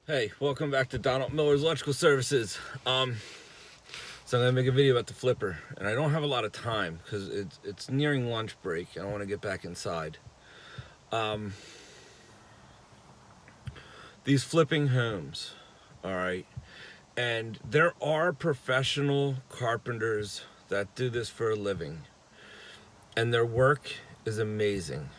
Hey, welcome back to Donald Miller's Electrical Services. So I'm gonna make a video about the flipper, and I don't have a lot of time because it's nearing lunch break. I don't want to get back inside. These flipping homes, all right, and there are professional carpenters that do this for a living, and their work is amazing.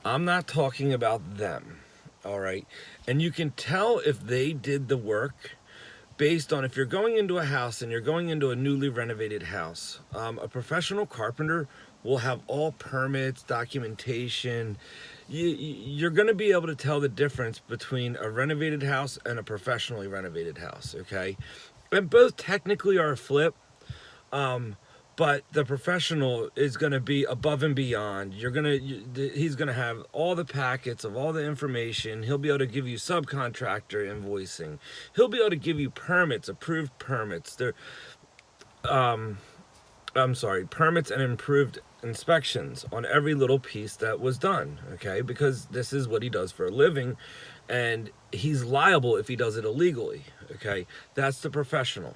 I'm not talking about them, all right, and you can tell if they did the work based on if you're going into a house and you're going into a newly renovated house. A professional carpenter will have all permits, documentation. You're going to be able to tell the difference between a renovated house and a professionally renovated house, okay? And both technically are a flip, but the professional is going to be above and beyond. He's going to have all the packets of all the information. He'll be able to give you subcontractor invoicing. He'll be able to give you permits, approved permits. Permits and improved inspections on every little piece that was done, okay? Because this is what he does for a living, and he's liable if he does it illegally, okay? That's the professional.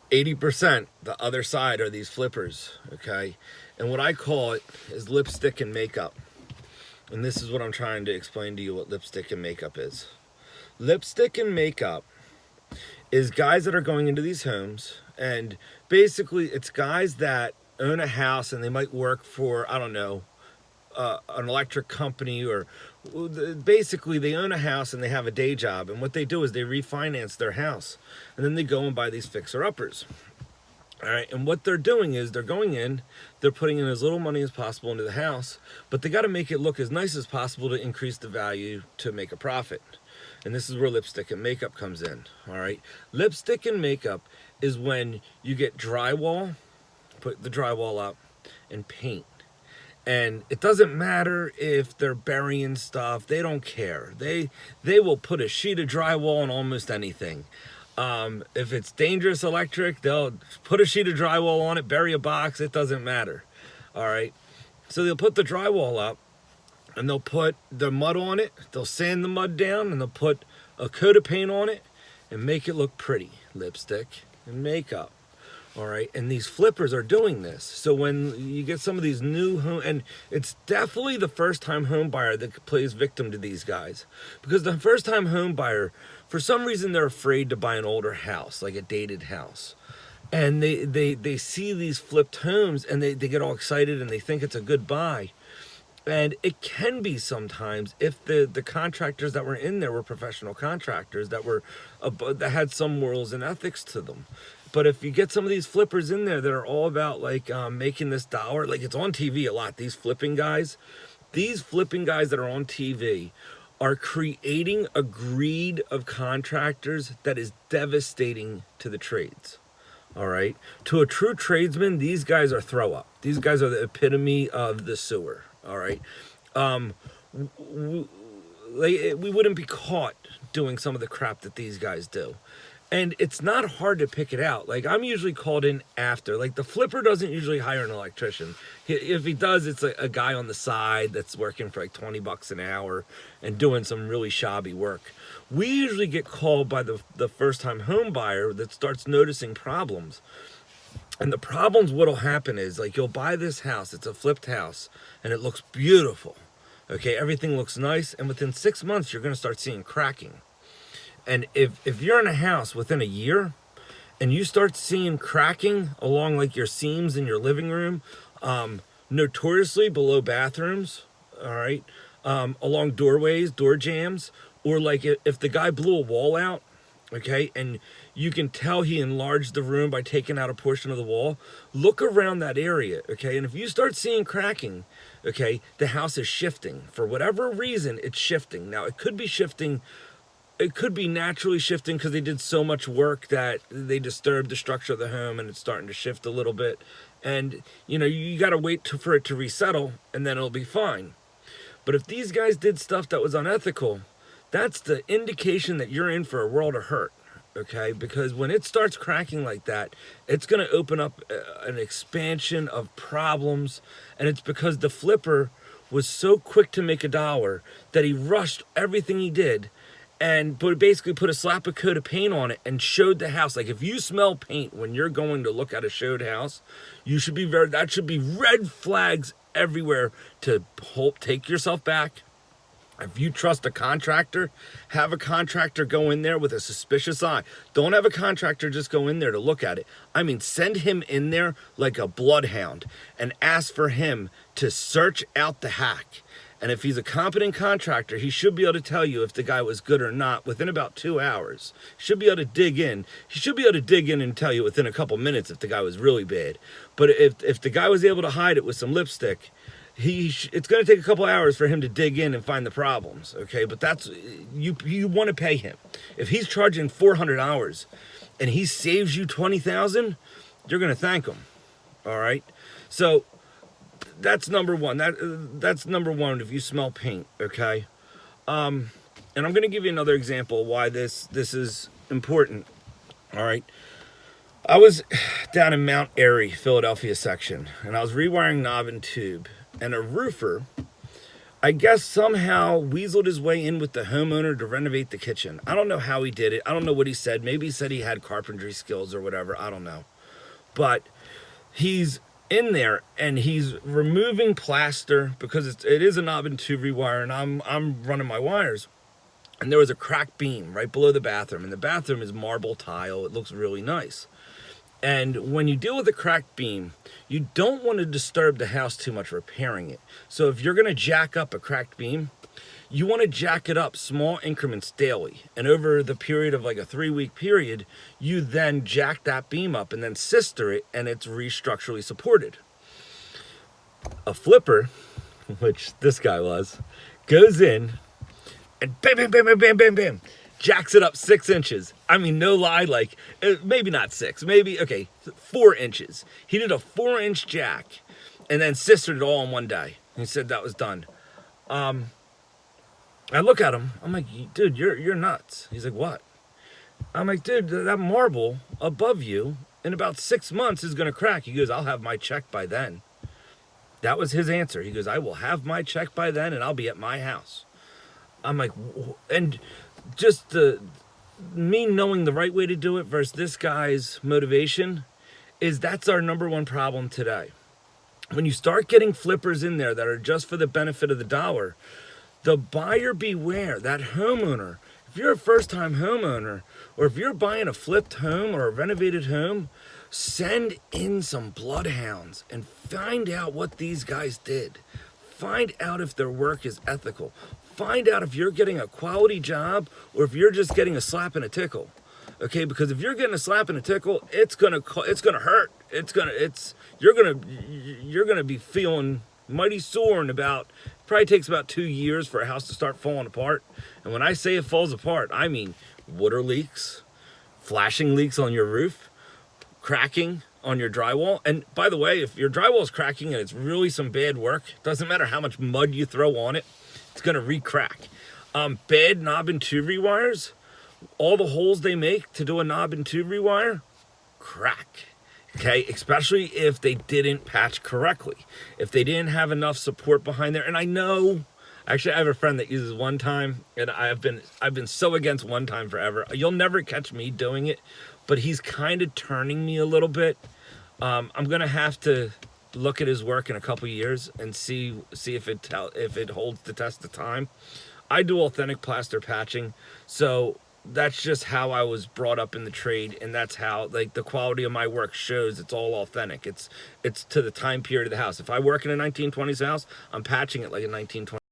80%, the other side, are these flippers, okay? And what I call it is lipstick and makeup. And this is what I'm trying to explain to you what lipstick and makeup is. Lipstick and makeup is guys that are going into these homes, and basically it's guys that own a house and they might work for, I don't know, an electric company, or basically they own a house and they have a day job, and what they do is they refinance their house and then they go and buy these fixer-uppers. All right, and what they're doing is they're going in, they're putting in as little money as possible into the house, but they got to make it look as nice as possible to increase the value to make a profit. And this is where lipstick and makeup comes in. All right, lipstick and makeup is when you get drywall, put the drywall up, and paint. And it doesn't matter if they're burying stuff. They don't care. They will put a sheet of drywall on almost anything. If it's dangerous electric, they'll put a sheet of drywall on it, bury a box. It doesn't matter. All right. So they'll put the drywall up, and they'll put the mud on it. They'll sand the mud down, and they'll put a coat of paint on it and make it look pretty. Lipstick and makeup. All right, and these flippers are doing this. So when you get some of these new home, and it's definitely the first-time home buyer that plays victim to these guys, because the first-time home buyer, for some reason, they're afraid to buy an older house, like a dated house, and they see these flipped homes and they get all excited and they think it's a good buy. And it can be sometimes if the contractors that were in there were professional contractors that had some morals and ethics to them. But if you get some of these flippers in there that are all about like making this dollar, like it's on TV a lot, these flipping guys that are on TV are creating a greed of contractors that is devastating to the trades. All right. To a true tradesman, these guys are throw up. These guys are the epitome of the sewer. All right. We wouldn't be caught doing some of the crap that these guys do. And it's not hard to pick it out. Like, I'm usually called in after. Like, the flipper doesn't usually hire an electrician. If he does, it's a guy on the side that's working for like 20 bucks an hour and doing some really shabby work. We usually get called by the first-time home buyer that starts noticing problems. And the problems, what'll happen is, like, you'll buy this house, it's a flipped house, and it looks beautiful. Okay, everything looks nice, and within 6 months, you're gonna start seeing cracking. And if you're in a house within a year and you start seeing cracking along like your seams in your living room, notoriously below bathrooms, all right, along doorways, door jambs, or like if the guy blew a wall out, okay, and you can tell he enlarged the room by taking out a portion of the wall, look around that area, okay, and if you start seeing cracking, okay, the house is shifting. For whatever reason, it's shifting. Now, it could be shifting. It could be naturally shifting because they did so much work that they disturbed the structure of the home and it's starting to shift a little bit. And, you know, you got to wait for it to resettle and then it'll be fine. But if these guys did stuff that was unethical, that's the indication that you're in for a world of hurt, okay? Because when it starts cracking like that, it's going to open up an expansion of problems. And it's because the flipper was so quick to make a dollar that he rushed everything he did. and basically put a slap of coat of paint on it and showed the house. Like if you smell paint when you're going to look at a showed house, you should be that should be red flags everywhere to take yourself back. If you trust a contractor, have a contractor go in there with a suspicious eye. Don't have a contractor just go in there to look at it. I mean, send him in there like a bloodhound and ask for him to search out the hack. And if he's a competent contractor, he should be able to tell you if the guy was good or not within about 2 hours. He should be able to dig in. He should be able to dig in and tell you within a couple minutes if the guy was really bad. But if the guy was able to hide it with some lipstick, it's going to take a couple hours for him to dig in and find the problems, okay? But that's, you want to pay him. If he's charging $400 and he saves you $20,000, you're going to thank him, all right? So that's number one. That's number one if you smell paint, okay? And I'm going to give you another example why this is important, all right? I was down in Mount Airy, Philadelphia section, and I was rewiring knob and tube. And a roofer, I guess, somehow weaseled his way in with the homeowner to renovate the kitchen. I don't know how he did it. I don't know what he said. Maybe he said he had carpentry skills or whatever. I don't know. But he's in there and he's removing plaster because it is a knob and tube rewire, and I'm running my wires. And there was a cracked beam right below the bathroom. And the bathroom is marble tile. It looks really nice. And when you deal with a cracked beam, you don't want to disturb the house too much repairing it. So if you're going to jack up a cracked beam, you want to jack it up small increments daily. And over the period of like a 3-week period, you then jack that beam up and then sister it, and it's restructurally supported. A flipper, which this guy was, goes in and bam, bam, bam, bam, bam, bam, bam, jacks it up 6 inches. I mean, no lie, like, maybe not 6, maybe, okay, 4 inches. He did a 4-inch jack and then sistered it all in one day. He said that was done. I look at him, I'm like, dude, you're nuts. He's like, what? I'm like, dude, that marble above you in about 6 months is gonna crack. He goes, I'll have my check by then. That was his answer. He goes, I will have my check by then and I'll be at my house. I'm like, and just me knowing the right way to do it versus this guy's motivation is that's our number one problem today. When you start getting flippers in there that are just for the benefit of the dollar, the buyer beware, that homeowner, if you're a first-time homeowner or if you're buying a flipped home or a renovated home, send in some bloodhounds and find out what these guys did. Find out if their work is ethical. Find out if you're getting a quality job or if you're just getting a slap and a tickle. Okay, because if you're getting a slap and a tickle, it's gonna hurt. You're gonna be feeling mighty sore in about, probably takes about 2 years for a house to start falling apart. And when I say it falls apart, I mean water leaks, flashing leaks on your roof, cracking on your drywall. And by the way, if your drywall is cracking and it's really some bad work, doesn't matter how much mud you throw on it, it's gonna re-crack. Bad knob and tube rewires, all the holes they make to do a knob and tube rewire, crack. Okay, especially if they didn't patch correctly, if they didn't have enough support behind there. And I know, actually, I have a friend that uses one time, and I've been so against one time forever. You'll never catch me doing it, but he's kind of turning me a little bit. I'm gonna have to look at his work in a couple years and see if it holds the test of time. I do authentic plaster patching, so that's just how I was brought up in the trade, and that's how, like, the quality of my work shows it's all authentic. It's to the time period of the house. If I work in a 1920s house, I'm patching it like a 1920s.